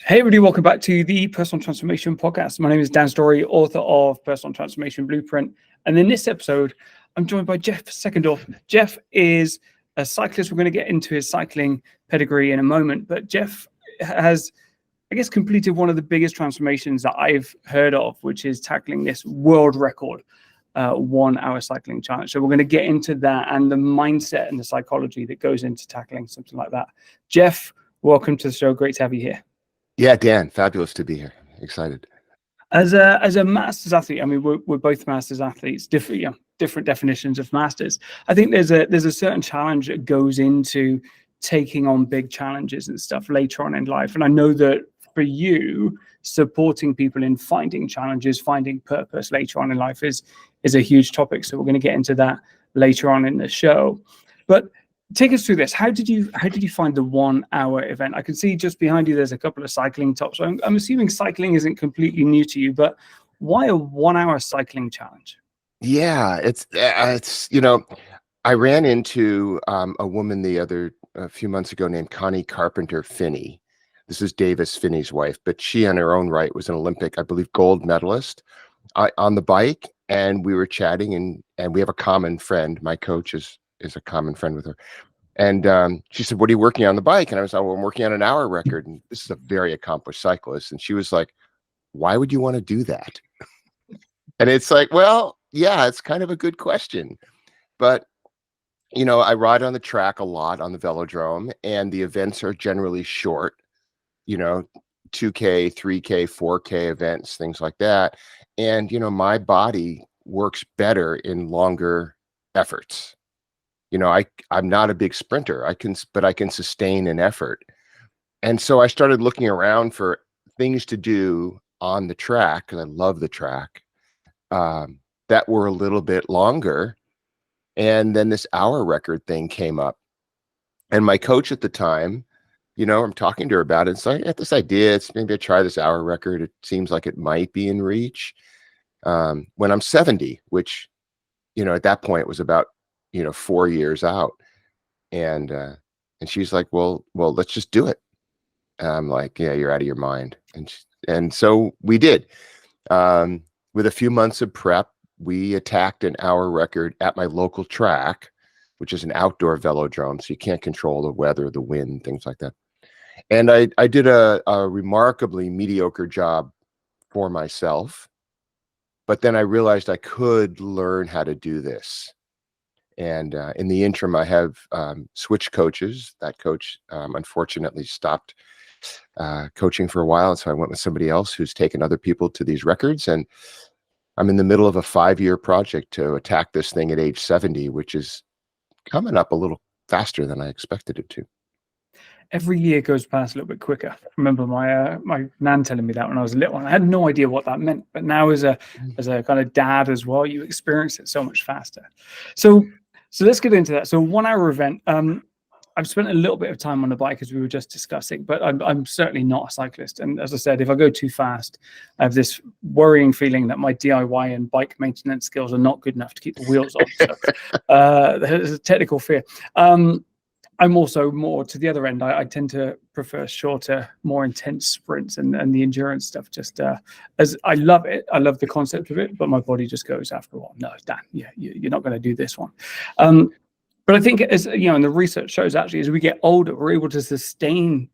Hey everybody, welcome back to the Personal Transformation Podcast. My name is Dan Storey, author of Personal Transformation Blueprint. And in this episode, I'm joined by Jeff Seckendorf. Jeff is a cyclist. We're going to get into his cycling pedigree in a moment. But Jeff has, I guess, completed one of the biggest transformations that I've heard of, which is tackling this world record 1 hour cycling challenge. So we're going to get into that and the mindset and the psychology that goes into tackling something like that. Jeff, welcome to the show. Great to have you here. Yeah, Dan, fabulous to be here. Excited. As a masters athlete, I mean, we're both masters athletes, different definitions of masters. I think there's a certain challenge that goes into taking on big challenges and stuff later on in life. And I know that for you, supporting people in finding challenges, finding purpose later on in life is a huge topic. So we're going to get into that later on in the show. But take us through this. How did you find the 1 hour event? I can see just behind you there's a couple of cycling tops. So I'm assuming cycling isn't completely new to you, but why a 1 hour cycling challenge? Yeah, it's I ran into a woman a few months ago named Connie Carpenter Finney. This is Davis Finney's wife, but she on her own right was an Olympic, I believe, gold medalist on the bike. And we were chatting and we have a common friend. My coach is a common friend with her. And she said, "What are you working on the bike?" And I was like, "Well, I'm working on an hour record." And this is a very accomplished cyclist. And she was like, "Why would you want to do that?" And it's like, well, yeah, it's kind of a good question. But, I ride on the track a lot on the velodrome, and the events are generally short, 2K, 3K, 4K events, things like that. And, my body works better in longer efforts. I'm not a big sprinter. But I can sustain an effort. And so I started looking around for things to do on the track, because I love the track, that were a little bit longer. And then this hour record thing came up. And my coach at the time, I'm talking to her about it. It's like, I got this idea. It's maybe I try this hour record. It seems like it might be in reach. When I'm 70, which, at that point was about 4 years out. And she's like, well, let's just do it. And I'm like, yeah, you're out of your mind. And so we did. With a few months of prep, we attacked an hour record at my local track, which is an outdoor velodrome. So you can't control the weather, the wind, things like that. And I did a remarkably mediocre job for myself. But then I realized I could learn how to do this. And in the interim, I have switched coaches. That coach unfortunately stopped coaching for a while. And so I went with somebody else who's taken other people to these records. And I'm in the middle of a 5-year project to attack this thing at age 70, which is coming up a little faster than I expected it to. Every year goes past a little bit quicker. I remember my nan telling me that when I was a little one. I had no idea what that meant. But now as a kind of dad as well, you experience it so much faster. So let's get into that. So 1 hour event. I've spent a little bit of time on the bike, as we were just discussing, but I'm certainly not a cyclist. And as I said, if I go too fast, I have this worrying feeling that my DIY and bike maintenance skills are not good enough to keep the wheels on. So there's a technical fear. I'm also more to the other end. I tend to prefer shorter, more intense sprints and the endurance stuff. Just as I love it, I love the concept of it, but my body just goes after a while. No, Dan, you're not going to do this one. But I think, as and the research shows, actually, as we get older, we're able to sustain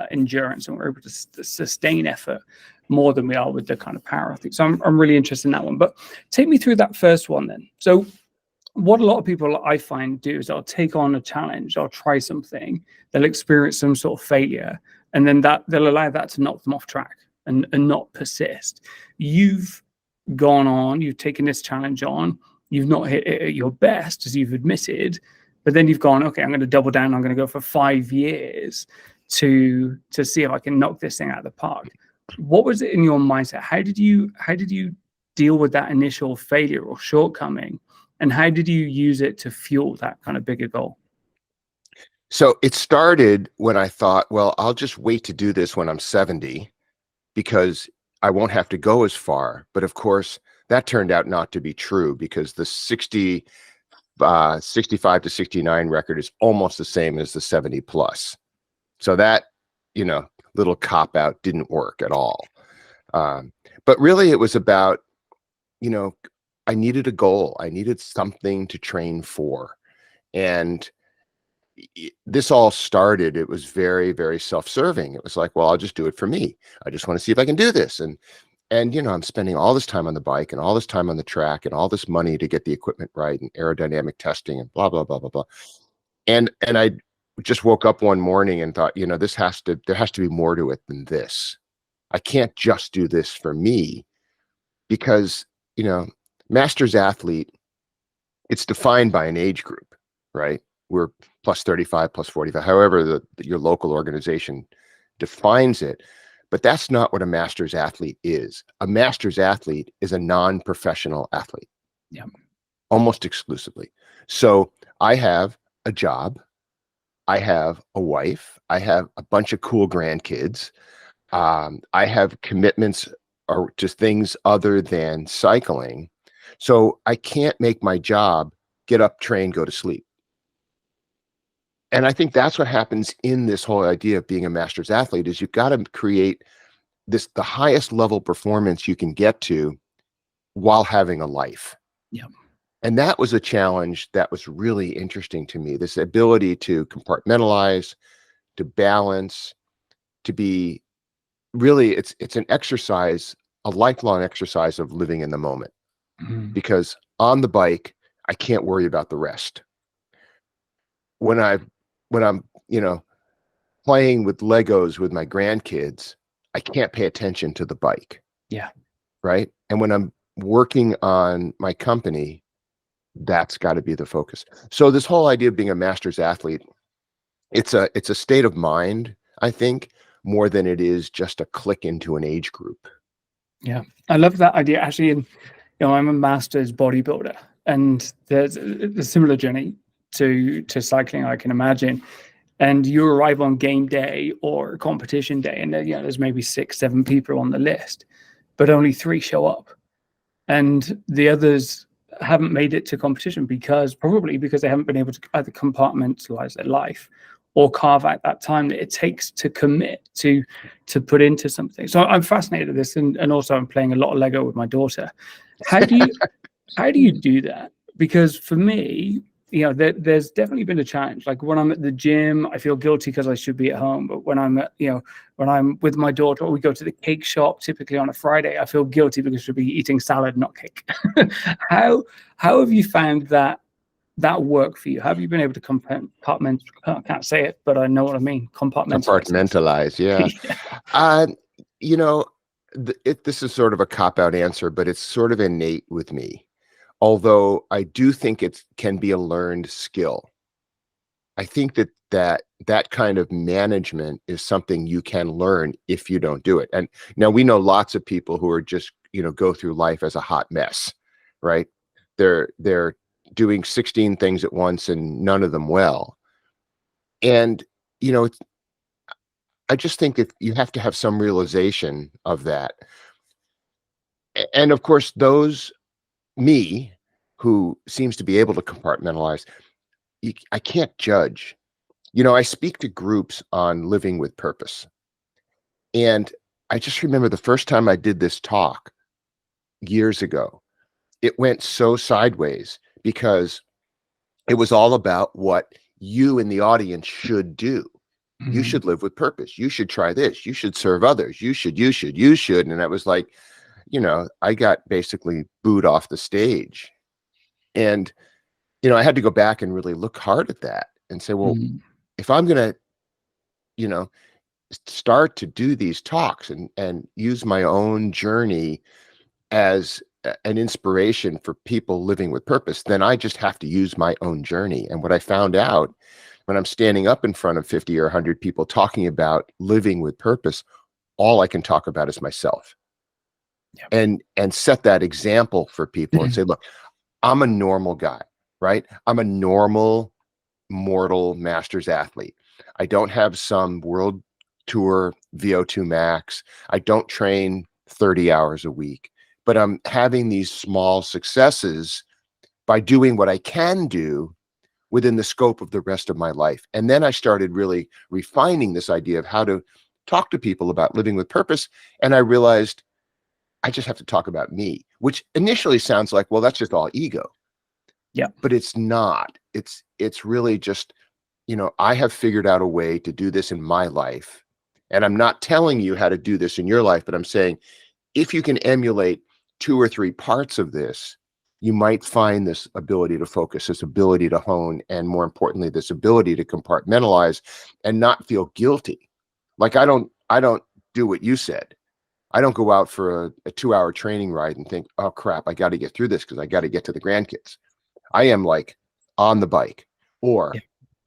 endurance and we're able to sustain effort more than we are with the kind of power athletes. So I'm really interested in that one. But take me through that first one then. So what a lot of people I find do is they'll take on a challenge, they'll try something, they'll experience some sort of failure, and then they'll allow that to knock them off track and not persist. You've gone on, you've taken this challenge on, you've not hit it at your best, as you've admitted, but then you've gone, okay, I'm going to double down. I'm going to go for 5 years to see if I can knock this thing out of the park. What was it in your mindset? How did you deal with that initial failure or shortcoming? And how did you use it to fuel that kind of bigger goal? So it started when I thought, well, I'll just wait to do this when I'm 70 because I won't have to go as far. But of course, that turned out not to be true because the 65 to 69 record is almost the same as the 70 plus. So that, little cop out didn't work at all. But really it was about, you know, I needed a goal. I needed something to train for. And this all started, it was very, very self-serving. It was like, well, I'll just do it for me. I just want to see if I can do this. And, you know, I'm spending all this time on the bike and all this time on the track and all this money to get the equipment right and aerodynamic testing and blah, blah, blah, blah, blah. And I just woke up one morning and thought, you know, there has to be more to it than this. I can't just do this for me, because, you know, master's athlete, it's defined by an age group, right? We're plus 35, plus 45, however your local organization defines it. But that's not what a master's athlete is. A master's athlete is a non-professional athlete. Yeah. Almost exclusively. So I have a job, I have a wife, I have a bunch of cool grandkids, I have commitments or to things other than cycling. So I can't make my job get up, train, go to sleep. And I think that's what happens in this whole idea of being a master's athlete, is you've got to create the highest level performance you can get to while having a life. Yeah. And that was a challenge that was really interesting to me, this ability to compartmentalize, to balance, to be really, it's an exercise, a lifelong exercise of living in the moment. Mm-hmm. Because on the bike, I can't worry about the rest. When I'm, you know, playing with Legos with my grandkids, I can't pay attention to the bike. Yeah. Right. And when I'm working on my company, that's got to be the focus. So this whole idea of being a master's athlete, it's a state of mind, I think, more than it is just a click into an age group. Yeah. I love that idea. Actually, you know, I'm a master's bodybuilder, and there's a similar journey to cycling, I can imagine. And you arrive on game day or competition day, and you know, there's maybe 6, 7 people on the list, but only 3 show up. And the others haven't made it to competition probably because they haven't been able to either compartmentalize their life or carve out that time that it takes to commit to put into something. So I'm fascinated with this, and also I'm playing a lot of Lego with my daughter. How do you do that? Because for me, you know, there's definitely been a challenge. Like when I'm at the gym, I feel guilty because I should be at home. But when I'm when I'm with my daughter, or we go to the cake shop, typically on a Friday, I feel guilty because I should be eating salad, not cake. How have you found that work for you? How have you been able to compartment? I can't say it, but I know what I mean. Compartmentalize, yeah. Yeah. You know, this is sort of a cop-out answer, but it's sort of innate with me. Although I do think it can be a learned skill. I think that kind of management is something you can learn if you don't do it. And now we know lots of people who are just, you know, go through life as a hot mess, right? They're doing 16 things at once and none of them well. And, you know, I just think that you have to have some realization of that. And of course, me, who seems to be able to compartmentalize, I can't judge. You know, I speak to groups on living with purpose. And I just remember the first time I did this talk years ago, it went so sideways because it was all about what you in the audience should do. Mm-hmm. You should live with purpose. You should try this. You should serve others. You should. And I was like, you know, I got basically booed off the stage. And, you know, I had to go back and really look hard at that and say, well, if I'm going to, you know, start to do these talks and use my own journey as an inspiration for people living with purpose, then I just have to use my own journey. And what I found out when I'm standing up in front of 50 or 100 people talking about living with purpose, all I can talk about is myself. Yep. And set that example for people and say, look, I'm a normal guy, right? I'm a normal mortal master's athlete. I don't have some world tour VO2 max. I don't train 30 hours a week, but I'm having these small successes by doing what I can do within the scope of the rest of my life. And then I started really refining this idea of how to talk to people about living with purpose. And I realized I just have to talk about me, which initially sounds like, well, that's just all ego. Yeah. But it's not. It's really just, I have figured out a way to do this in my life. And I'm not telling you how to do this in your life, but I'm saying if you can emulate 2 or 3 parts of this, you might find this ability to focus, this ability to hone, and more importantly, this ability to compartmentalize and not feel guilty. Like I don't do what you said. I don't go out for a 2-hour training ride and think, oh crap, I got to get through this because I got to get to the grandkids. I am like on the bike or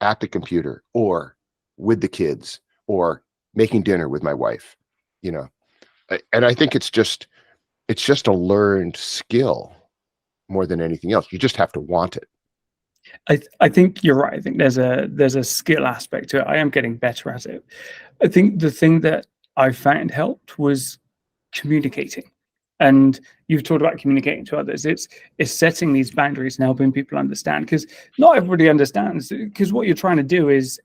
at the computer or with the kids or making dinner with my wife, and I think it's just a learned skill more than anything else. You just have to want it. I think you're right. I think there's a skill aspect to it. I am getting better at it. I think the thing that I found helped was communicating. And you've talked about communicating to others. It's setting these boundaries and helping people understand, because not everybody understands. Because what you're trying to do is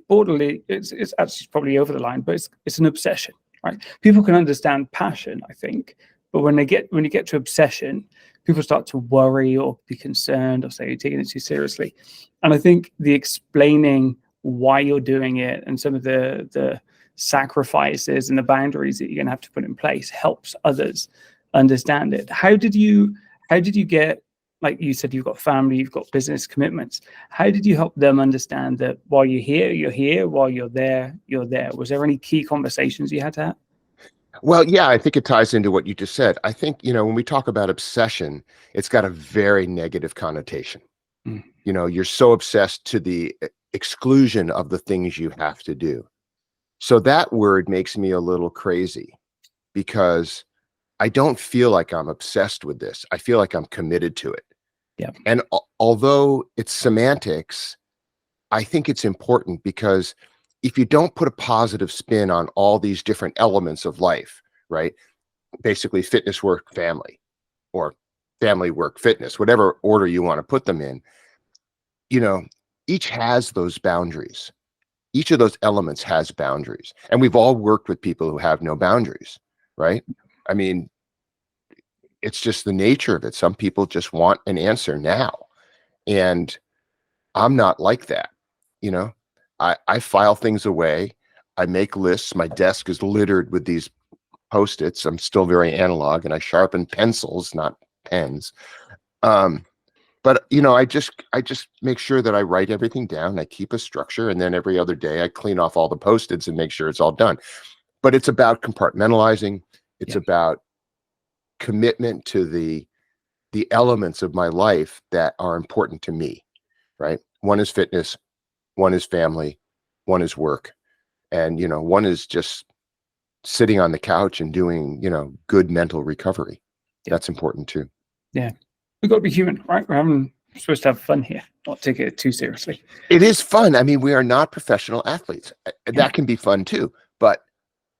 borderly. It's actually probably over the line, but it's an obsession, right? People can understand passion, I think, but when you get to obsession, people start to worry or be concerned or say you're taking it too seriously. And I think the explaining why you're doing it and some of the sacrifices and the boundaries that you're going to have to put in place helps others understand it. How did you get, like you said, you've got family, you've got business commitments. How did you help them understand that while you're here, while you're there, you're there? Was there any key conversations you had to have? Well, yeah, I think it ties into what you just said. I think, when we talk about obsession, it's got a very negative connotation. Mm. You're so obsessed to the exclusion of the things you have to do. So that word makes me a little crazy because I don't feel like I'm obsessed with this. I feel like I'm committed to it. Yeah. And although it's semantics, I think it's important because if you don't put a positive spin on all these different elements of life, right? Basically fitness, work, family, or family, work, fitness, whatever order you want to put them in, each has those boundaries. Each of those elements has boundaries. And we've all worked with people who have no boundaries, right? I mean, it's just the nature of it. Some people just want an answer now. And I'm not like that. I file things away. I make lists. My desk is littered with these Post-its. I'm still very analog and I sharpen pencils, not pens. But I just make sure that I write everything down. I keep a structure, and then every other day I clean off all the Post-its and make sure it's all done. But it's about compartmentalizing. It's about commitment to the elements of my life that are important to me, right? One is fitness, one is family, one is work, and one is just sitting on the couch and doing good mental recovery. That's important too. Yeah. We've got to be human, right? We're supposed to have fun here, not take it too seriously. It is fun. I mean, we are not professional athletes. That can be fun too. But,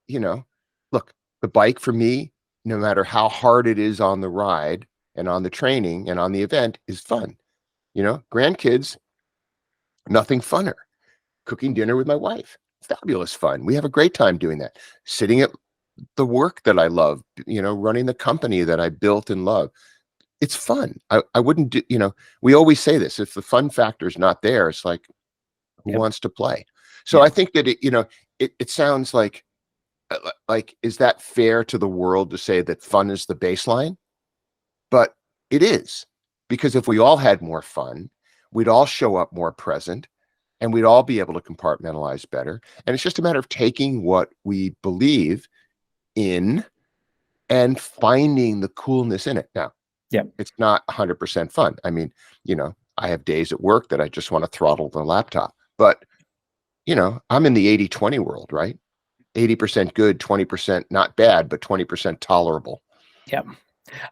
look, the bike for me, no matter how hard it is on the ride and on the training and on the event, is fun. Grandkids, nothing funner. Cooking dinner with my wife, fabulous fun. We have a great time doing that. Sitting at the work that I love, running the company that I built and love. It's fun. I wouldn't do, we always say this, if the fun factor is not there, it's like, who wants to play? So I think that it sounds like, is that fair to the world to say that fun is the baseline? But it is, because if we all had more fun, we'd all show up more present and we'd all be able to compartmentalize better. And it's just a matter of taking what we believe in and finding the coolness in it. Now, it's not 100% fun. I mean, I have days at work that I just want to throttle the laptop, but I'm in the 80-20 world, right? 80% good, 20% not bad, but 20% tolerable. Yeah.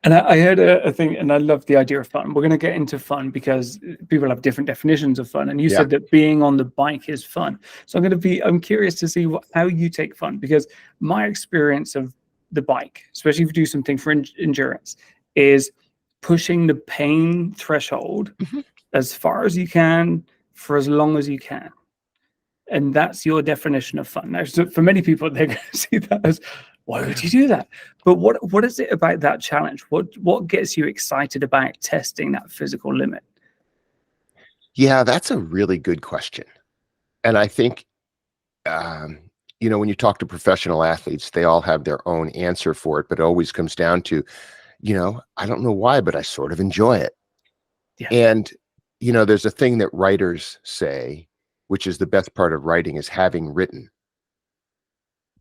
And I heard a thing, and I love the idea of fun. We're going to get into fun because people have different definitions of fun. And you said that being on the bike is fun. So I'm curious to see how you take fun, because my experience of the bike, especially if you do something for endurance, is pushing the pain threshold as far as you can for as long as you can. And that's your definition of fun. Now, so for many people, they're going to see that as, why would you do that? But what is it about that challenge? What gets you excited about testing that physical limit? Yeah, that's a really good question. And I think, when you talk to professional athletes, they all have their own answer for it, but it always comes down to, I don't know why, but I sort of enjoy it. Yeah. And, there's a thing that writers say, which is the best part of writing is having written.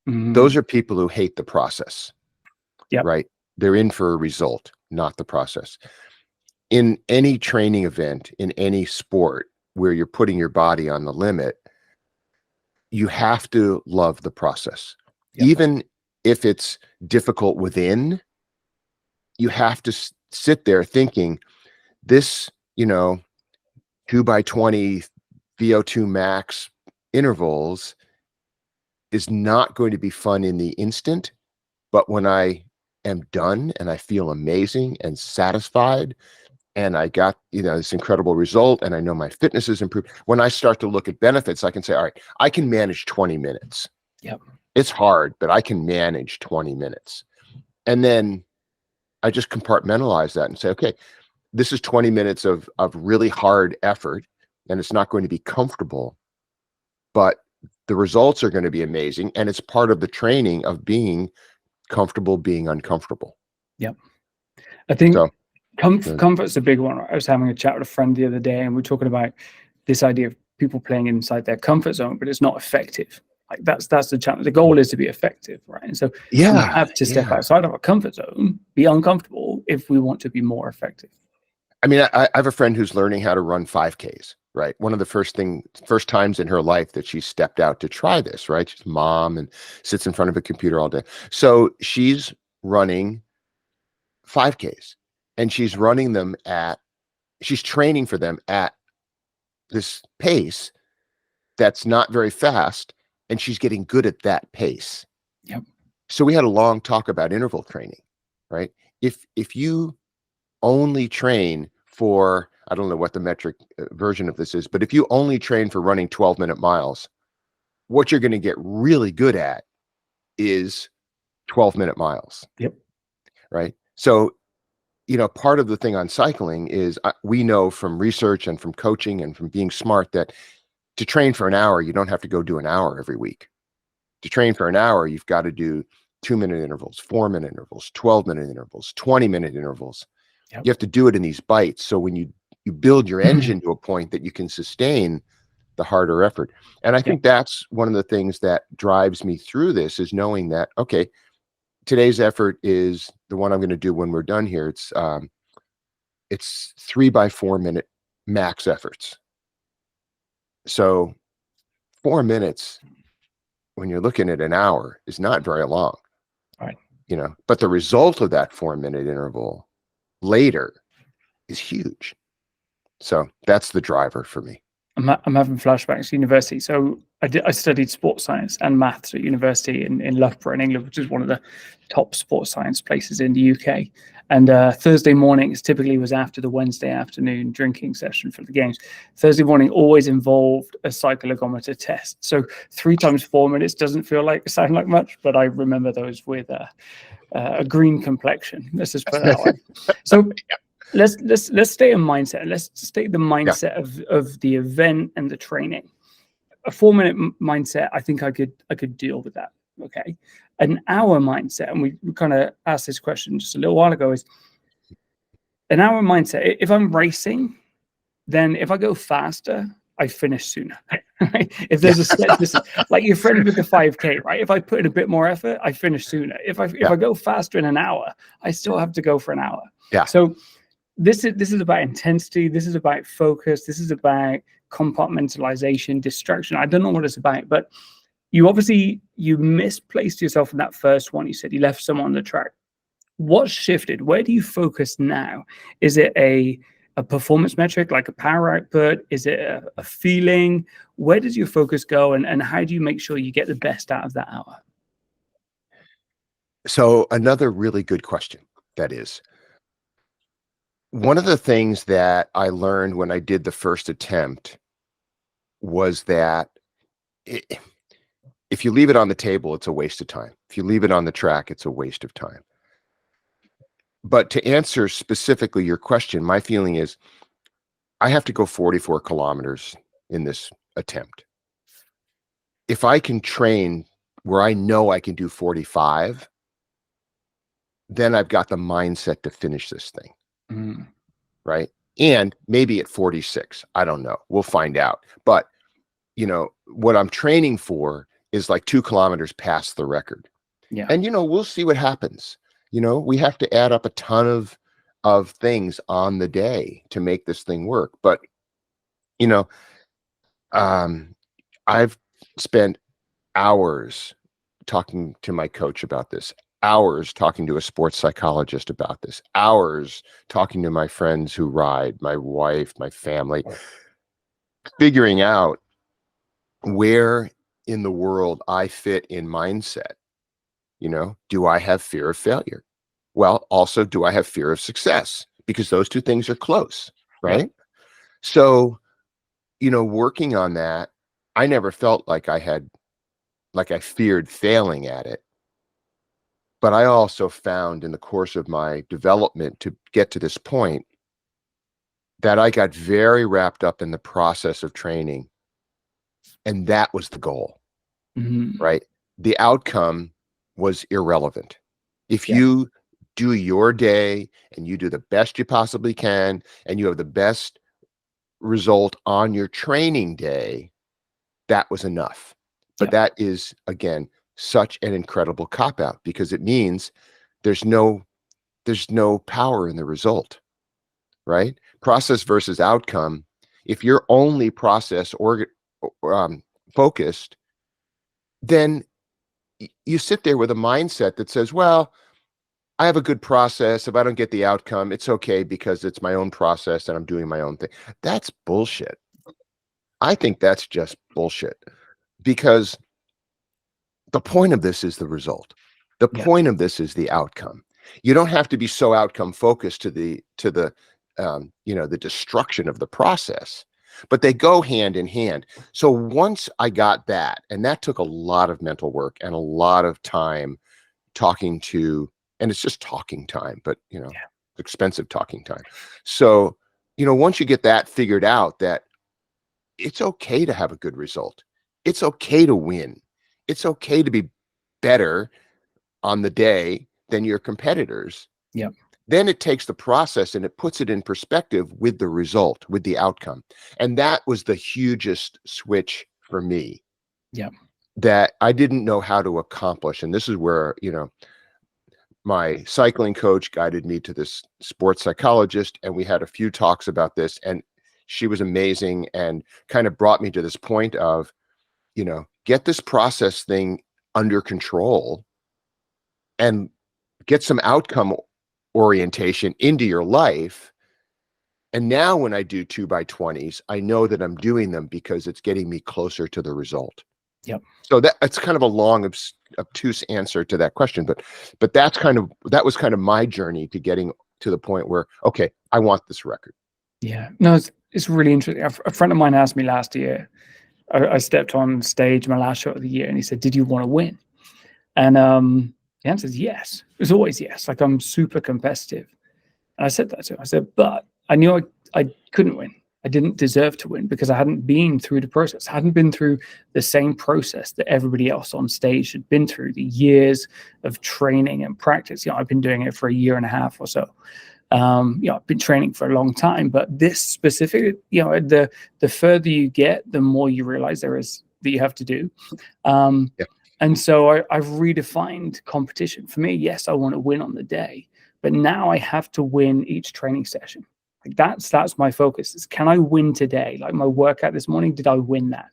Those are people who hate the process, Yep. right? They're in for a result, not the process. In any training event, in any sport where you're putting your body on the limit, you have to love the process. Yep. Even if it's difficult within, you have to sit there thinking this, 2x20 VO2 max intervals is not going to be fun in the instant, but when I am done and I feel amazing and satisfied and I got, this incredible result and I know my fitness is improved, when I start to look at benefits, I can say, all right, I can manage 20 minutes. Yep. It's hard, but I can manage 20 minutes. And then I just compartmentalize that and say, okay, this is 20 minutes of really hard effort and it's not going to be comfortable, but the results are going to be amazing. And it's part of the training of being comfortable, being uncomfortable. Yep. I think comfort's a big one. I was having a chat with a friend the other day and we're talking about this idea of people playing inside their comfort zone, but it's not effective. Like that's the challenge. The goal is to be effective, right? And so we have to step outside of our comfort zone, be uncomfortable if we want to be more effective. I mean, I have a friend who's learning how to run 5Ks, right? One of the first times in her life that she stepped out to try this, right? She's a mom and sits in front of a computer all day. So she's running 5Ks and she's training for them at this pace that's not very fast. And she's getting good at that pace. Yep. So we had a long talk about interval training, right? If you only train for, I don't know what the metric version of this is, but if you only train for running 12-minute miles, what you're going to get really good at is 12-minute miles. Yep. Right. So, part of the thing on cycling is we know from research and from coaching and from being smart that to train for an hour, you don't have to go do an hour every week. To train for an hour, you've got to do 2-minute intervals, 4-minute intervals, 12-minute intervals, 20-minute intervals. Yep. You have to do it in these bites. So when you build your engine to a point that you can sustain the harder effort. And I think that's one of the things that drives me through this is knowing that, okay, today's effort is the one I'm going to do when we're done here. It's 3x4-minute max efforts. So 4 minutes when you're looking at an hour is not very long. Right. But the result of that 4-minute interval later is huge. So that's the driver for me. I'm having flashbacks to university. So I studied sports science and maths at university in Loughborough in England, which is one of the top sports science places in the UK. And Thursday mornings typically was after the Wednesday afternoon drinking session for the games. Thursday morning always involved a cyclogometer test. So 3 times 4 minutes doesn't sound like much, but I remember those with a green complexion. Let's just put it that way. So let's stay in mindset. Let's stay the mindset of the event and the training. A 4-minute mindset, I think I could deal with that. Okay. An hour mindset, and we kind of asked this question just a little while ago, is an hour mindset. If I'm racing, then if I go faster, I finish sooner. Right? If there's a set distance, like your friend with the 5K, right? If I put in a bit more effort, I finish sooner. If I go faster in an hour, I still have to go for an hour. Yeah. So this is about intensity. This is about focus. This is about compartmentalization, distraction. I don't know what it's about, but you misplaced yourself in that first one. You said you left someone on the track. What shifted? Where do you focus now? Is it a performance metric like a power output? Is it a feeling? Where does your focus go? And how do you make sure you get the best out of that hour? So another really good question, that is. One of the things that I learned when I did the first attempt was that if you leave it on the table, it's a waste of time. If you leave it on the track, it's a waste of time. But to answer specifically your question, my feeling is I have to go 44 kilometers in this attempt. If I can train where I know I can do 45, then I've got the mindset to finish this thing. Mm. Right. And maybe at 46, I don't know. We'll find out. But, you know, what I'm training for is like 2 kilometers past the record. Yeah. And, you know, we'll see what happens. You know, we have to add up a ton of things on the day to make this thing work. But, you know, I've spent hours talking to my coach about this, hours talking to a sports psychologist about this, hours talking to my friends who ride, my wife, my family, figuring out where in the world I fit in mindset. You know, do I have fear of failure? Well, also, do I have fear of success? Because those two things are close, right? Yeah. So, you know, working on that, I never felt like I feared failing at it. But I also found in the course of my development to get to this point that I got very wrapped up in the process of training. And that was the goal, right? The outcome was irrelevant. If you do your day and you do the best you possibly can, and you have the best result on your training day, that was enough. But that is, again, such an incredible cop-out, because it means there's no power in the result, right? Process versus outcome. If you're only process or focused, then you sit there with a mindset that says, well, I have a good process. If I don't get the outcome, it's okay because it's my own process and I'm doing my own thing. That's bullshit. I think that's just bullshit, because the point of this is the result. The point of this is the outcome. You don't have to be so outcome focused to the you know, the destruction of the process, but they go hand in hand. So once I got that, and that took a lot of mental work and a lot of time talking to, and it's just talking time, but you know, expensive talking time. So, you know, once you get that figured out, that it's okay to have a good result. It's okay to win. It's okay to be better on the day than your competitors. Yep. Then it takes the process and it puts it in perspective with the result, with the outcome. And that was the hugest switch for me. Yep. That I didn't know how to accomplish. And this is where, you know, my cycling coach guided me to this sports psychologist, and we had a few talks about this, and she was amazing and kind of brought me to this point of, you know, get this process thing under control and get some outcome orientation into your life. And now when I do 2x20s, I know that I'm doing them because it's getting me closer to the result. Yep. So that's kind of a long, obtuse answer to that question, but that was kind of my journey to getting to the point where, okay, I want this record. Yeah, no, it's really interesting. A friend of mine asked me last year, I stepped on stage, my last show of the year, and he said, "Did you want to win?" And the answer is yes. It was always yes. Like, I'm super competitive. And I said that to him. I said, but I knew I couldn't win. I didn't deserve to win because I hadn't been through the process. I hadn't been through the same process that everybody else on stage had been through, the years of training and practice. You know, I've been doing it for a year and a half or so. You know, I've been training for a long time, but this specific, you know, the further you get, the more you realize there is that you have to do. And so I've redefined competition. For me, yes, I want to win on the day, but now I have to win each training session. Like that's my focus. Is, can I win today? Like my workout this morning, did I win that?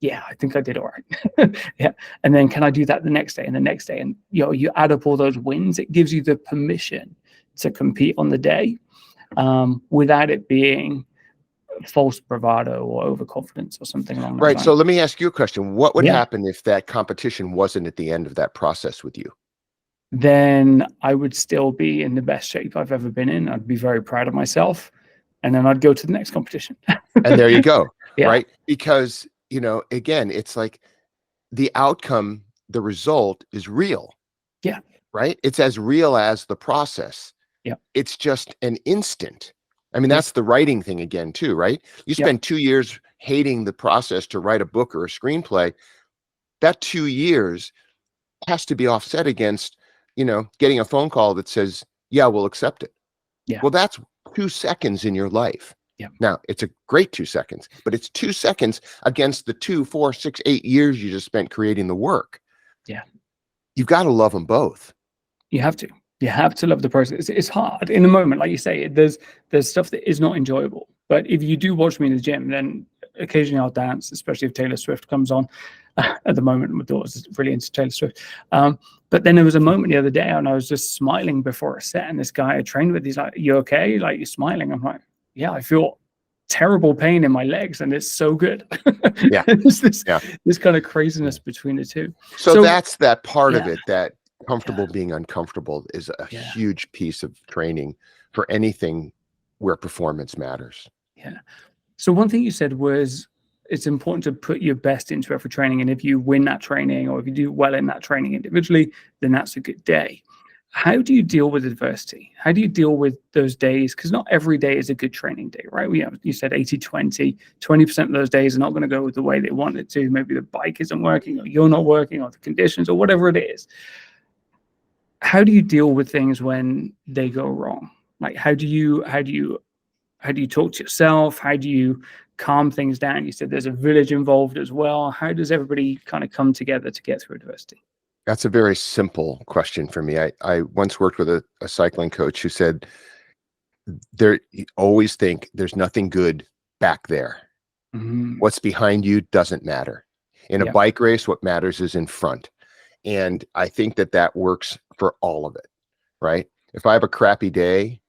Yeah, I think I did all right. Yeah. And then can I do that the next day and the next day? And you know, you add up all those wins, it gives you the permission to compete on the day without it being false bravado or overconfidence or something along that line. So let me ask you a question. What would happen if that competition wasn't at the end of that process with you? Then I would still be in the best shape I've ever been in. I'd be very proud of myself. And then I'd go to the next competition. And there you go. Right? Because again, it's like the outcome, the result is real. Yeah. Right? It's as real as the process. Yeah. It's just an instant. I mean, Yeah. that's the writing thing again, too, right? You Yeah. spend 2 years hating the process to write a book or a screenplay. That 2 years has to be offset against, getting a phone call that says, yeah, we'll accept it. Yeah. Well, that's 2 seconds in your life. Yeah. Now, it's a great 2 seconds, but it's 2 seconds against the 2, 4, 6, 8 years you just spent creating the work. Yeah. You've got to love them both. You have to. You have to love the process. It's hard in the moment, like you say. There's stuff that is not enjoyable. But if you do watch me in the gym, then occasionally I'll dance, especially if Taylor Swift comes on. At the moment, my daughter's really into Taylor Swift. But then there was a moment the other day, and I was just smiling before a set, and this guy I trained with, he's like, "You okay? Like, you're smiling?" I'm like, "Yeah, I feel terrible pain in my legs, and it's so good." Yeah. There's this kind of craziness between the two. So that's that part of yeah. it, that comfortable being uncomfortable is a huge piece of training for anything where performance matters. Yeah. So one thing you said was it's important to put your best into every training. And if you win that training, or if you do well in that training individually, then that's a good day. How do you deal with adversity? How do you deal with those days? Because not every day is a good training day, right? You said 80-20, 20% of those days are not going to go the way they want it to. Maybe the bike isn't working, or you're not working, or the conditions, or whatever it is. How do you deal with things when they go wrong? Like, how do you talk to yourself? How do you calm things down? You said there's a village involved as well. How does everybody kind of come together to get through adversity? That's a very simple question for me. I once worked with a cycling coach who said, you always think there's nothing good back there. Mm-hmm. What's behind you doesn't matter. In a bike race, what matters is in front. And I think that works for all of it, right? If I have a crappy day,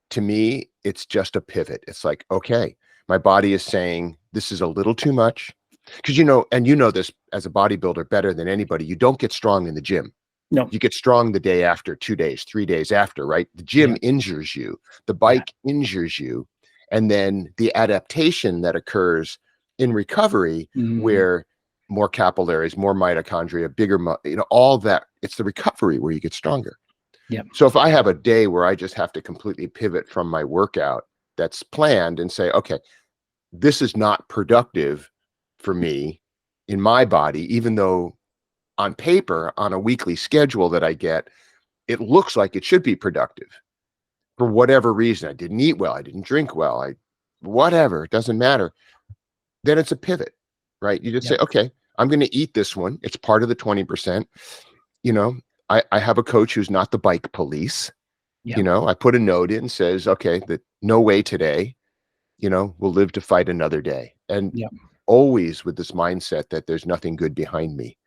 to me, it's just a pivot. It's like, okay, my body is saying this is a little too much. Because this as a bodybuilder better than anybody, you don't get strong in the gym. No. You get strong the day after, 2 days, 3 days after, right? The gym injures you, the bike injures you. And then the adaptation that occurs in recovery, where more capillaries, more mitochondria, bigger, all that, it's the recovery where you get stronger. Yeah. So if I have a day where I just have to completely pivot from my workout that's planned and say, okay, this is not productive for me in my body, even though on paper, on a weekly schedule that I get, it looks like it should be productive. For whatever reason, I didn't eat well, I didn't drink well, whatever, it doesn't matter. Then it's a pivot, right? You just say, okay, I'm going to eat this one. It's part of the 20%. I have a coach who's not the bike police. I put a note in, says, okay, that no way today, we'll live to fight another day. And always with this mindset that there's nothing good behind me.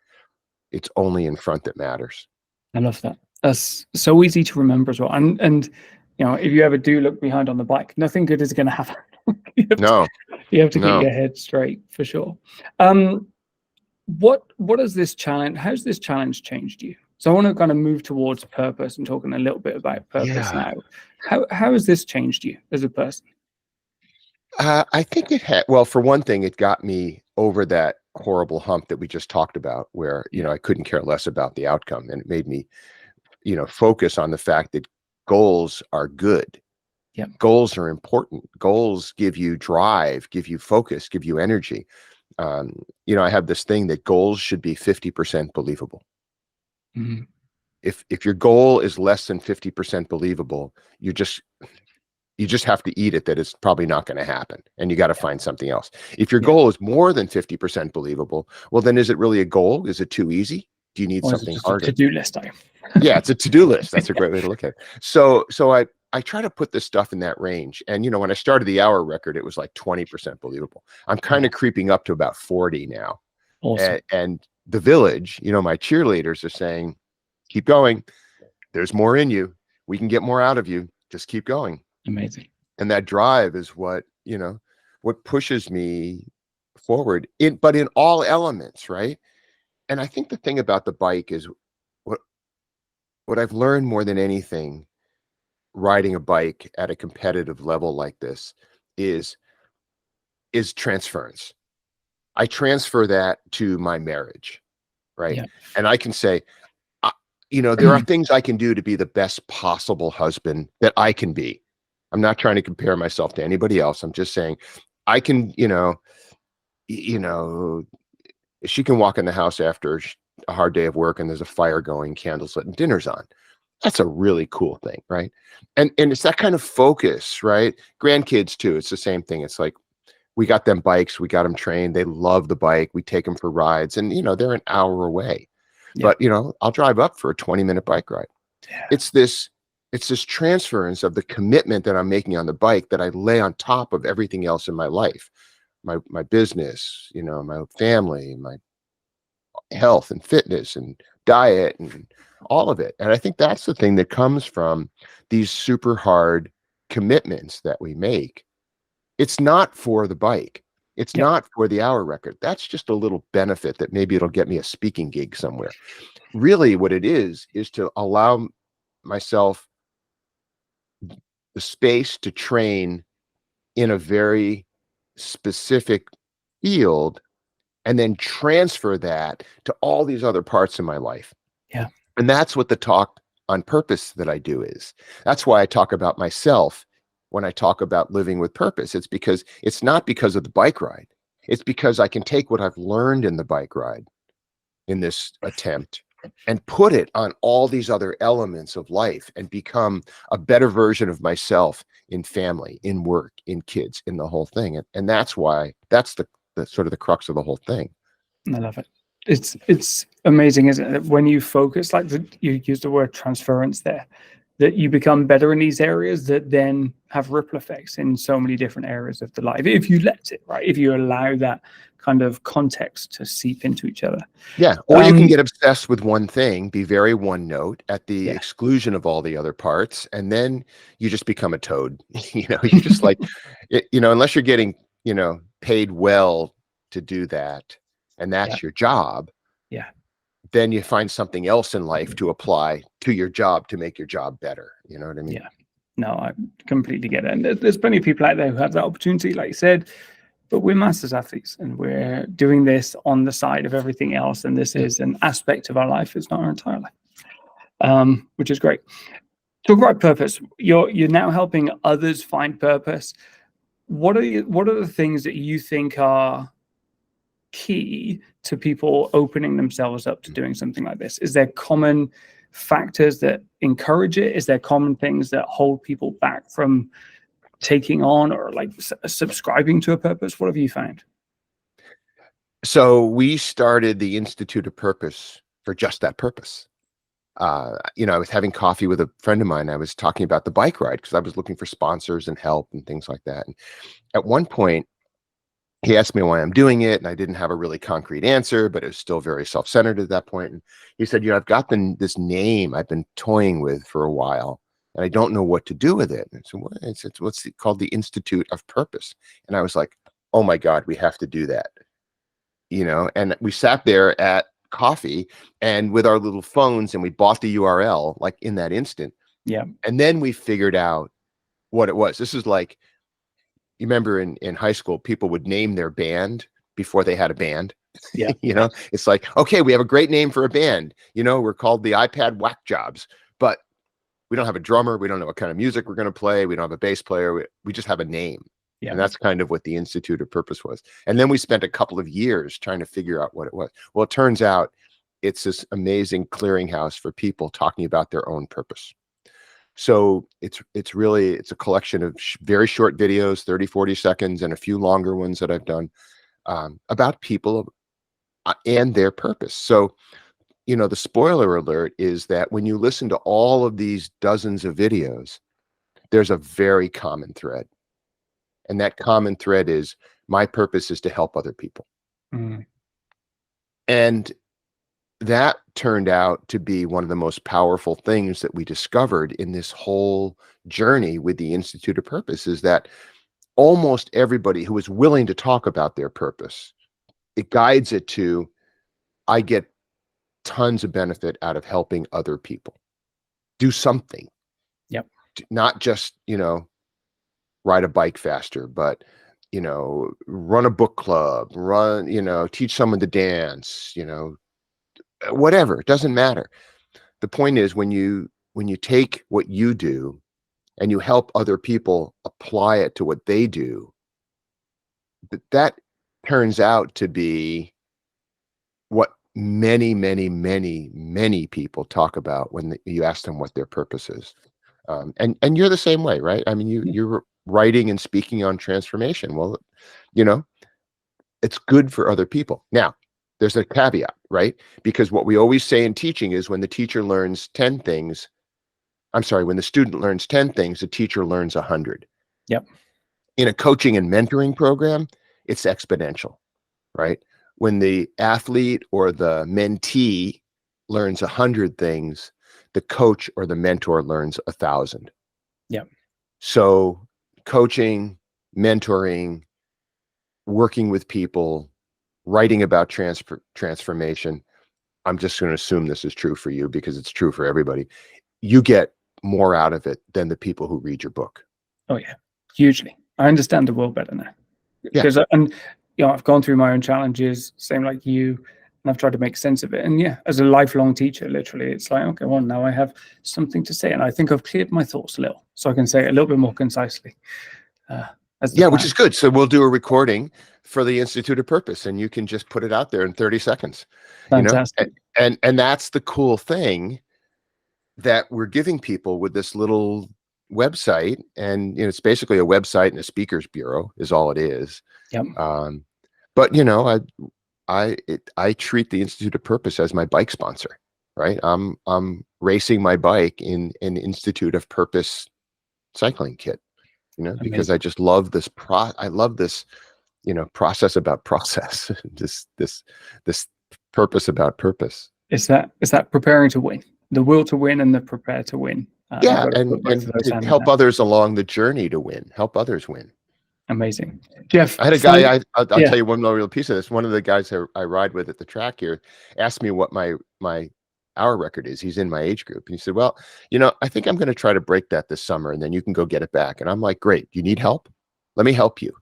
It's only in front that matters. I love that. That's so easy to remember as well. And if you ever do look behind on the bike, nothing good is going to happen. You have to get your head straight for sure. What is this challenge? How's this challenge changed you? So I want to kind of move towards purpose and talking a little bit about purpose now. How has this changed you as a person? I think it had, well, for one thing, it got me over that horrible hump that we just talked about, where, I couldn't care less about the outcome. And it made me, focus on the fact that goals are good. Yeah. Goals are important. Goals give you drive, give you focus, give you energy. I have this thing that goals should be 50% believable. Mm-hmm. If your goal is less than 50% believable, you just have to eat it, that it's probably not going to happen, and you got to find something else. If your goal is more than 50% believable, well, then is it really a goal? Is it too easy? Do you need something harder? A to-do list item. Yeah, it's a to-do list. That's a great way to look at it. So I try to put this stuff in that range. And, when I started the hour record, it was like 20% believable. I'm kind of creeping up to about 40 now. Awesome. And the village, my cheerleaders are saying, keep going. There's more in you. We can get more out of you. Just keep going. Amazing. And that drive is what pushes me forward but in all elements, right? And I think the thing about the bike is what I've learned more than anything, riding a bike at a competitive level like this, is transference. I transfer that to my marriage, right? Yeah. And I can say, there are things I can do to be the best possible husband that I can be. I'm not trying to compare myself to anybody else. I'm just saying I can, she can walk in the house after a hard day of work and there's a fire going, candles lit, and dinner's on. That's a really cool thing, right? And it's that kind of focus, right? Grandkids too, it's the same thing. It's like we got them bikes, we got them trained, they love the bike, we take them for rides, and they're an hour away. Yeah. But I'll drive up for a 20-minute bike ride. Yeah. It's this transference of the commitment that I'm making on the bike that I lay on top of everything else in my life, my business, my family, my health and fitness and diet and all of it. And I think that's the thing that comes from these super hard commitments that we make. It's not for the bike. It's Yep. not for the hour record. That's just a little benefit that maybe it'll get me a speaking gig somewhere. Really what it is to allow myself the space to train in a very specific field and then transfer that to all these other parts of my life. Yeah. And that's what the talk on purpose that I do is. That's why I talk about myself when I talk about living with purpose. It's because it's not because of the bike ride. It's because I can take what I've learned in the bike ride in this attempt and put it on all these other elements of life and become a better version of myself in family, in work, in kids, in the whole thing. And that's why that's the sort of the crux of the whole thing. I love it. It's amazing, isn't it? When you focus, like you use the word transference there, that you become better in these areas that then have ripple effects in so many different areas of the life. If you let it, right? If you allow that kind of context to seep into each other. Yeah. Or you can get obsessed with one thing, be very one note at the exclusion of all the other parts. And then you just become a toad. You just like, unless you're getting, paid well to do that. And that's your job. Yeah. Then you find something else in life to apply to your job to make your job better. You know what I mean? Yeah. No, I completely get it. And there's plenty of people out there who have that opportunity, like you said, but we're masters athletes and we're doing this on the side of everything else. And this is an aspect of our life. It's not our entire life, which is great. Talk about purpose. You're now helping others find purpose. What are the things that you think are key to people opening themselves up to doing something like this? Is there common factors that encourage it? Is there common things that hold people back from taking on or like subscribing to a purpose? What have you found? So we started the Institute of Purpose for just that purpose. I was having coffee with a friend of mine. I was talking about the bike ride because I was looking for sponsors and help and things like that. And at one point, he asked me why I'm doing it, and I didn't have a really concrete answer, but it was still very self-centered at that point. And he said, I've got this name I've been toying with for a while, and I don't know what to do with it. And so what's it called? The Institute of Purpose. And I was like, oh my God, we have to do that. And we sat there at coffee and with our little phones, and we bought the URL like in that instant. Yeah. And then we figured out what it was. This is like, you remember in high school, people would name their band before they had a band. Yeah. It's like, okay, we have a great name for a band. We're called the iPad Whack Jobs, but we don't have a drummer. We don't know what kind of music we're going to play. We don't have a bass player. We just have a name. Yeah. And that's kind of what the Institute of Purpose was. And then we spent a couple of years trying to figure out what it was. Well, it turns out it's this amazing clearinghouse for people talking about their own purpose. So it's a collection of very short videos, 30, 40 seconds, and a few longer ones that I've done about people and their purpose. So, the spoiler alert is that when you listen to all of these dozens of videos, there's a very common thread. And that common thread is my purpose is to help other people. Mm. And that turned out to be one of the most powerful things that we discovered in this whole journey with the Institute of Purpose is that almost everybody who is willing to talk about their purpose, it guides it to, I get tons of benefit out of helping other people do something. Yep. Not just, ride a bike faster, but run a book club, teach someone to dance, whatever, it doesn't matter. The point is when you take what you do and you help other people apply it to what they do, that turns out to be what many, many, many, many people talk about when you ask them what their purpose is. And you're the same way, right? I mean, you're writing and speaking on transformation. Well, it's good for other people. Now, there's a caveat, right? Because what we always say in teaching is when the teacher learns 10 things, when the student learns 10 things, the teacher learns 100. Yep. In a coaching and mentoring program, it's exponential, right? When the athlete or the mentee learns 100 things, the coach or the mentor learns 1,000. Yep. So coaching, mentoring, working with people, writing about transformation, I'm just going to assume this is true for you because it's true for everybody. You get more out of it than the people who read your book. Oh yeah, hugely. I understand the world better now. Because I've gone through my own challenges, same like you, and I've tried to make sense of it. And yeah, as a lifelong teacher, literally, it's like, okay, well, now I have something to say, and I think I've cleared my thoughts a little, so I can say it a little bit more concisely. Which is good. So we'll do a recording for the Institute of Purpose, and you can just put it out there in 30 seconds. Fantastic. And that's the cool thing that we're giving people with this little website, and it's basically a website and a speakers bureau is all it is. Yep. But I treat the Institute of Purpose as my bike sponsor, right? I'm racing my bike in an Institute of Purpose cycling kit, because I just love this I love this, process about process, this purpose about purpose. Is that preparing to win, the will to win and the prepare to win? And to help others along the journey to win, help others win. Amazing. Jeff, I had a guy, I'll tell you one little piece of this. One of the guys I ride with at the track here asked me what my hour record is. He's in my age group. And he said, well, I think I'm going to try to break that this summer, and then you can go get it back. And I'm like, great. You need help? Let me help you.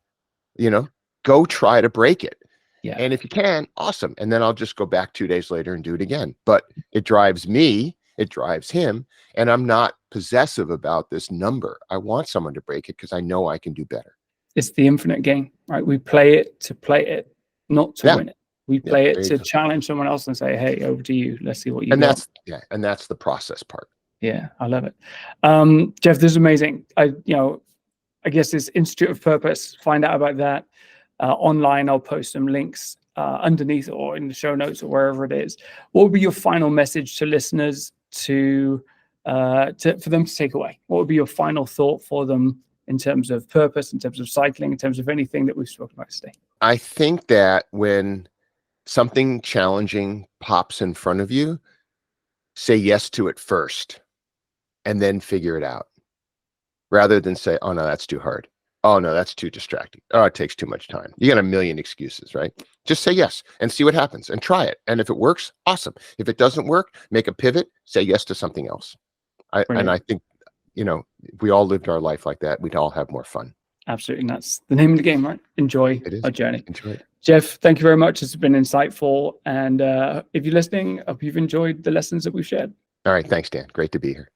Go try to break it. Yeah. And if you can, awesome. And then I'll just go back 2 days later and do it again. But it drives me, it drives him. And I'm not possessive about this number. I want someone to break it because I know I can do better. It's the infinite game, right? We play it to play it, not to win it. We play it to challenge someone else and say, hey, over to you. Let's see what you got. And that's the process part. Yeah, I love it. Jeff, this is amazing. I guess this Institute of Purpose, find out about that online. I'll post some links underneath or in the show notes or wherever it is. What would be your final message to listeners for them to take away? What would be your final thought for them in terms of purpose, in terms of cycling, in terms of anything that we've spoken about today? I think that when something challenging pops in front of you, say yes to it first and then figure it out, rather than say, oh no, that's too hard. Oh no, that's too distracting. Oh, it takes too much time. You got a million excuses, right? Just say yes and see what happens and try it. And if it works, awesome. If it doesn't work, make a pivot, say yes to something else. And I think, if we all lived our life like that, we'd all have more fun. Absolutely. And that's the name of the game, right? Enjoy our journey. Enjoy it. Jeff, thank you very much. It's been insightful. And if you're listening, I hope you've enjoyed the lessons that we've shared. All right. Thanks, Dan. Great to be here.